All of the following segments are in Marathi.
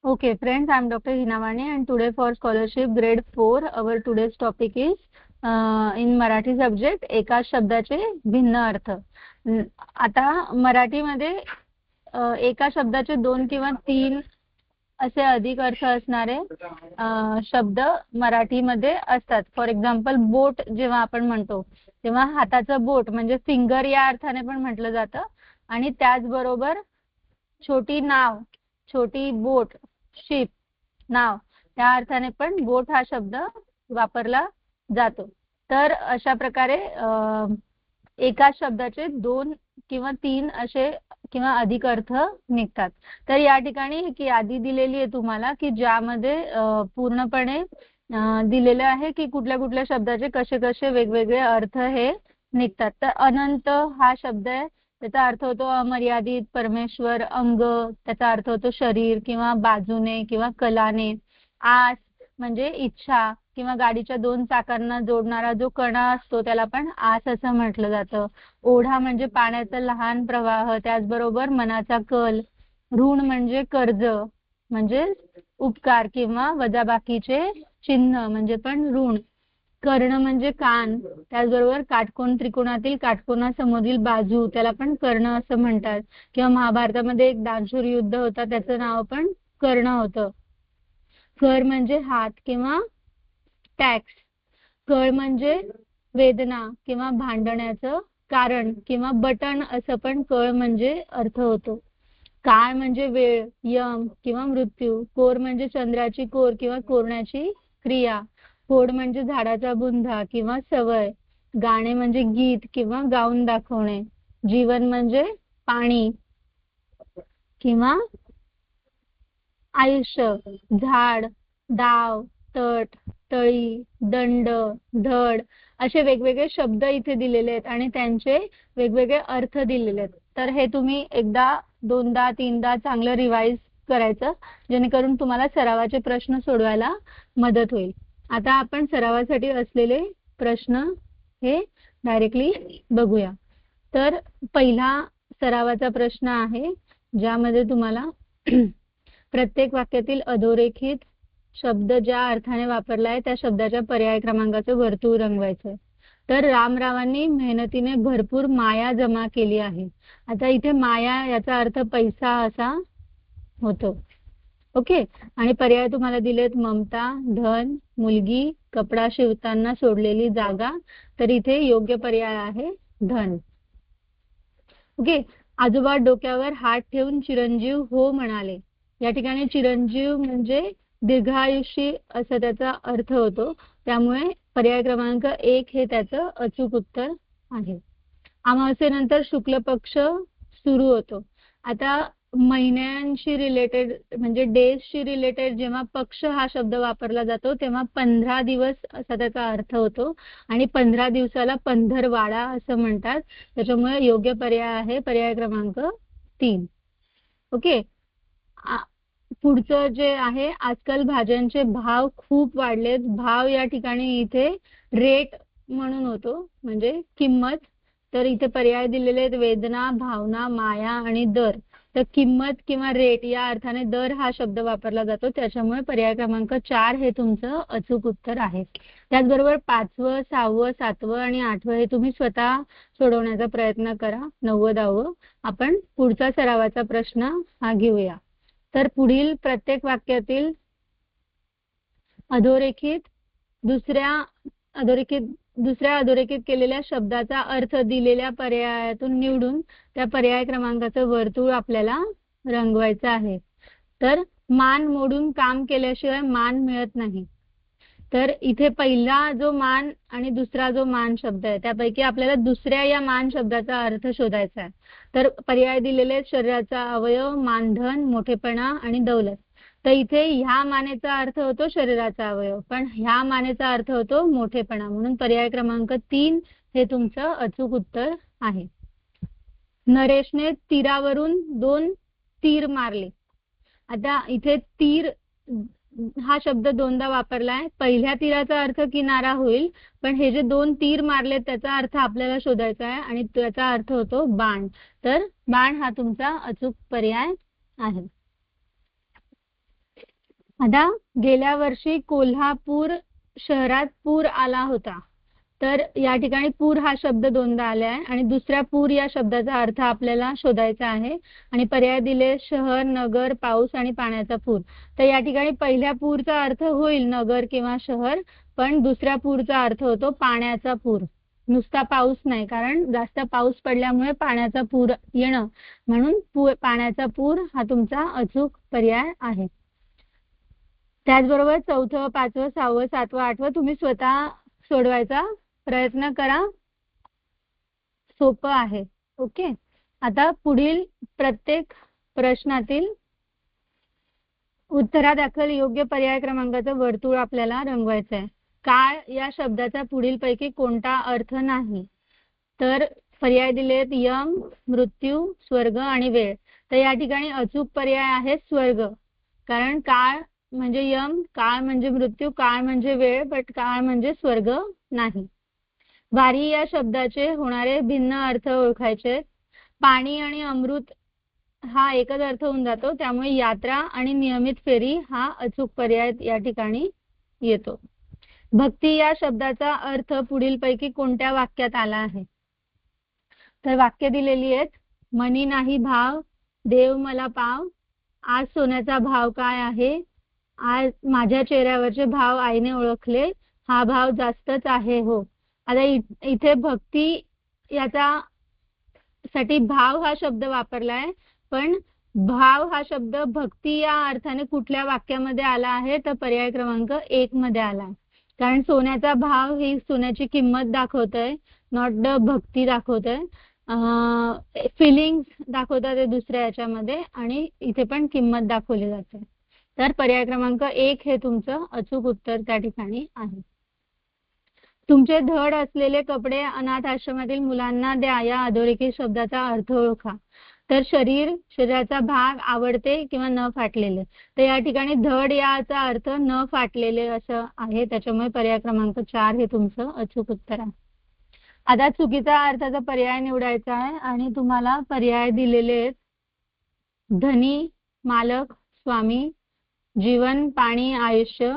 Okay, friends, I'm Dr. Hinavani, and today for scholarship grade 4, our today's topic is in Marathi subject एका शब्दाचे भिन्न अर्थ. आता मराठीमध्ये एका शब्दाचे 2 किंवा 3 असे अधिक अर्थ असणारे शब्द मराठीमध्ये असतात. फॉर एक्झाम्पल बोट जेव्हा आपण म्हणतो तेव्हा हाताचं बोट म्हणजे फिंगर या अर्थाने पण म्हटलं जातं, आणि त्याचबरोबर छोटी नाव, छोटी बोट, शिप, नाव त्या अर्थाने पण बोट हा शब्द वापरला जातो. तर अशा प्रकारे एका शब्दाचे 2 किंवा 3 असे किंवा अधिक अर्थ निघतात. तर या ठिकाणी एक यादी दिलेली आहे तुम्हाला की ज्यामध्ये पूर्णपणे दिलेलं आहे की कुठल्या कुठल्या शब्दाचे कसे कसे वेगवेगळे अर्थ हे निघतात. तर अनंत हा शब्द आहे, त्याचा अर्थ होतो अमर्यादित, परमेश्वर, अंग त्याचा अर्थ होतो शरीर किंवा बाजूने किंवा कलाने. आस म्हणजे इच्छा किंवा गाडीच्या 2 चाकांना जोडणारा जो कणा असतो त्याला पण आस असं म्हटलं जातं. ओढा म्हणजे पाण्याचा लहान प्रवाह, त्याचबरोबर मनाचा कल. ऋण म्हणजे कर्ज म्हणजे उपकार किंवा वजाबाकीचे चिन्ह म्हणजे पण ऋण. कर्ण म्हणजे कान, त्याचबरोबर काटकोन त्रिकोणातील काटकोनासमोरील बाजू त्याला पण कर्ण असं म्हणतात. किंवा महाभारतामध्ये एक दानशूर युद्ध होता, त्याचं नाव पण कर्ण होतं. कर म्हणजे हात किंवा टॅक्स. कळ म्हणजे वेदना किंवा भांडण्याचं कारण किंवा बटन असं पण कळ म्हणजे अर्थ होतो. काळ म्हणजे वेळ, यम किंवा मृत्यू. कोर म्हणजे चंद्राची कोर किंवा कोरण्याची क्रिया. फोड म्हणजे झाडाचा बुंधा किंवा सवय. गाणे म्हणजे गीत किंवा गाऊन दाखवणे. जीवन म्हणजे पाणी किंवा आयुष्य. झाड, डाव, तट, तळी, दंड, धड असे वेगवेगळे शब्द इथे दिलेले आहेत आणि त्यांचे वेगवेगळे अर्थ दिलेले आहेत. तर हे तुम्ही एकदा 2दा 3दा चांगलं रिवाइज करायचं, जेणेकरून तुम्हाला सरावाचे प्रश्न सोडवायला मदत होईल. आता आपण सरावासाठी असलेले प्रश्न हे डायरेक्टली बघूया. तर पहिला सरावाचा प्रश्न आहे ज्यामध्ये तुम्हाला प्रत्येक वाक्यातील अधोरेखित शब्द ज्या अर्थाने वापरला आहे त्या शब्दाच्या पर्याय क्रमांकाचं वर्तुळ रंगवायचं. तर रामरावांनी मेहनतीने भरपूर माया जमा केली आहे. आता इथे माया याचा अर्थ पैसा असा होतो. ओके, आणि पर्याय तुम्हाला दिलेत ममता, धन, मुलगी, कपडा शिवताना सोडलेली जागा. तर इथे योग्य पर्याय आहे धन. ओके, आजोबा डोक्यावर हात ठेवून चिरंजीव हो म्हणाले. या ठिकाणी चिरंजीव म्हणजे दीर्घायुषी असा त्याचा अर्थ होतो, त्यामुळे पर्याय क्रमांक 1 हे त्याचं अचूक उत्तर आहे. अमावस्येनंतर शुक्ल पक्ष सुरू होतो. आता महिन्यांशी रिलेटेड म्हणजे डेजशी रिलेटेड जेव्हा पक्ष हा शब्द वापरला जातो तेव्हा 15 दिवस असा त्याचा अर्थ होतो, आणि 15 दिवसाला पंधरवाडा असं म्हणतात. त्याच्यामुळे योग्य पर्याय आहे पर्याय क्रमांक 3. ओके, पुढचं जे आहे, आजकाल भाज्यांचे भाव खूप वाढलेत. भाव या ठिकाणी इथे रेट म्हणून होतो म्हणजे किंमत. तर इथे पर्याय दिलेले आहेत वेदना, भावना, माया आणि दर. तर किंमत किंवा रेट या अर्थाने दर हा शब्द वापरला जातो, त्याच्यामुळे पर्याय क्रमांक 4 हे तुमचं अचूक उत्तर आहे. त्याचबरोबर 5वं, 6वं, 7वं आणि 8वं हे तुम्ही स्वतः सोडवण्याचा प्रयत्न करा. 9वं 10वं आपण पुढचा सरावाचा प्रश्न हा घेऊया. तर पुढील प्रत्येक वाक्यातील दुसऱ्या अधोरेखित केलेल्या शब्दाचा अर्थ दिलेल्या पर्यायातून निवडून त्या पर्याय क्रमांकाचं वर्तुळ आपल्याला रंगवायचं आहे. तर मान मोडून काम केल्याशिवाय मान मिळत नाही. तर इथे पहिला जो मान आणि दुसरा जो मान शब्द आहे त्यापैकी आपल्याला दुसऱ्या या मान शब्दाचा अर्थ शोधायचा आहे. तर पर्याय दिलेले शरीराचा अवयव, मानधन, मोठेपणा आणि दौलत. तर इथे ह्या मानेचा अर्थ होतो शरीराचा अवयव, पण ह्या मानेचा अर्थ होतो मोठेपणा, म्हणून पर्याय क्रमांक 3 हे तुमचं अचूक उत्तर आहे. नरेशने तीरावरून 2 तीर मारले. आता इथे तीर हा शब्द 2दा वापरलाय. पहिल्या तीराचा अर्थ किनारा होईल, पण हे जे 2 तीर मारले त्याचा अर्थ आपल्याला शोधायचा आहे आणि त्याचा अर्थ होतो बाण. तर बाण हा तुमचा अचूक पर्याय आहे. आता गेल्या वर्षी कोल्हापूर शहरात पूर आला होता. तर या ठिकाणी पूर हा शब्द दोनदा आला आहे आणि दुसऱ्या पूर या शब्दाचा अर्थ आपल्याला शोधायचा आहे. आणि पर्याय दिले शहर, नगर, पाऊस आणि पाण्याचा पूर. तर या ठिकाणी पहिल्या पूरचा अर्थ होईल नगर किंवा शहर, पण दुसऱ्या पूरचा अर्थ होतो पाण्याचा पूर. नुसता पाऊस नाही, कारण जास्त पाऊस पडल्यामुळे पाण्याचा पूर येणं, म्हणून पाण्याचा पूर हा तुमचा अचूक पर्याय आहे. त्याचबरोबर 4थं, 5वं, 6वं, 7वं, 8वं तुम्ही स्वतः सोडवायचा प्रयत्न करा. सोपं आहे. ओके. आता पुढील प्रत्येक प्रश्नातील उत्तरादाखल योग्य पर्याय क्रमांकाचं वर्तुळ आपल्याला रंगवायचं आहे. काळ या शब्दाचा पुढीलपैकी कोणता अर्थ नाही? तर पर्याय दिलेत यम, मृत्यू, स्वर्ग आणि वेळ. तर या ठिकाणी अचूक पर्याय आहे स्वर्ग. कारण काळ म्हणजे यम, काळ म्हणजे मृत्यू, काळ म्हणजे वेळ, बट काळ म्हणजे स्वर्ग नाही. वारी या शब्दाचे होणारे भिन्न अर्थ ओळखायचे. पाणी आणि अमृत हा एकच अर्थ होऊन जातो, त्यामुळे यात्रा आणि नियमित फेरी हा अचूक पर्याय या ठिकाणी येतो. भक्ती या शब्दाचा अर्थ पुढीलपैकी कोणत्या वाक्यात आला आहे? तर वाक्य दिलेली आहेत. मनी नाही भाव, देव मला पाव, आज सोन्याचा भाव काय आहे, आज माझ्या चेहऱ्यावरचे भाव आईने ओळखले, हा भाव जास्तच आहे हो. आता इथे भक्ती याचा साठी भाव हा शब्द वापरलाय, पण भाव हा शब्द भक्ती या अर्थाने कुठल्या वाक्यामध्ये आला आहे? तर पर्याय क्रमांक 1 मध्ये आला. कारण सोन्याचा भाव ही सोन्याची किंमत दाखवतोय, नॉट द भक्ती दाखवतोय. फिलिंग्स दाखवतात ते दुसऱ्या याच्यामध्ये, आणि इथे पण किंमत दाखवली जाते. तर पर्याय क्रमांक 1 हे तुमचं अचूक उत्तर त्या ठिकाणी आहे. तुमचे धड असलेले कपडे अनाथ आश्रमातील मुलांना द्या या अधोरेखित शब्दाचा अर्थ ओळखा. तर शरीराचा भाग, आवडते किंवा न फाटलेले. तर या ठिकाणी धड याचा अर्थ न फाटलेले असं आहे, त्याच्यामुळे पर्याय क्रमांक 4 हे तुमचं अचूक उत्तर आहे. आता चुकीचा अर्थाचा पर्याय निवडायचा आहे आणि तुम्हाला पर्याय दिलेले आहेत. धनी, मालक, स्वामी, जीवन, पाणी, आयुष्य,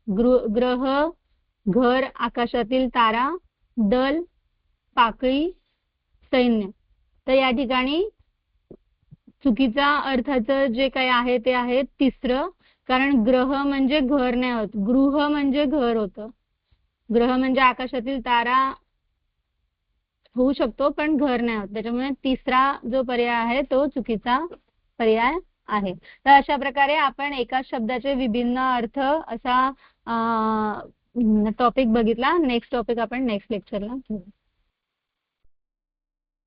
ग्रह, घर, आकाशातील तारा, दल, पाकळी, सैन्य. तर या ठिकाणी चुकीचा अर्थाचं जे काही आहे ते आहे तिसरं. कारण ग्रह म्हणजे घर नाही होत, गृह म्हणजे घर होतं. ग्रह म्हणजे आकाशातील तारा होऊ शकतो, पण घर नाही होत. त्याच्यामुळे तिसरा जो पर्याय आहे तो चुकीचा पर्याय आहे. तर अशा प्रकारे आपण एकाच शब्दाचे विभिन्न अर्थ असा टॉपिक बघितला. नेक्स्ट टॉपिक आपण नेक्स्ट लेक्चरला घेऊ.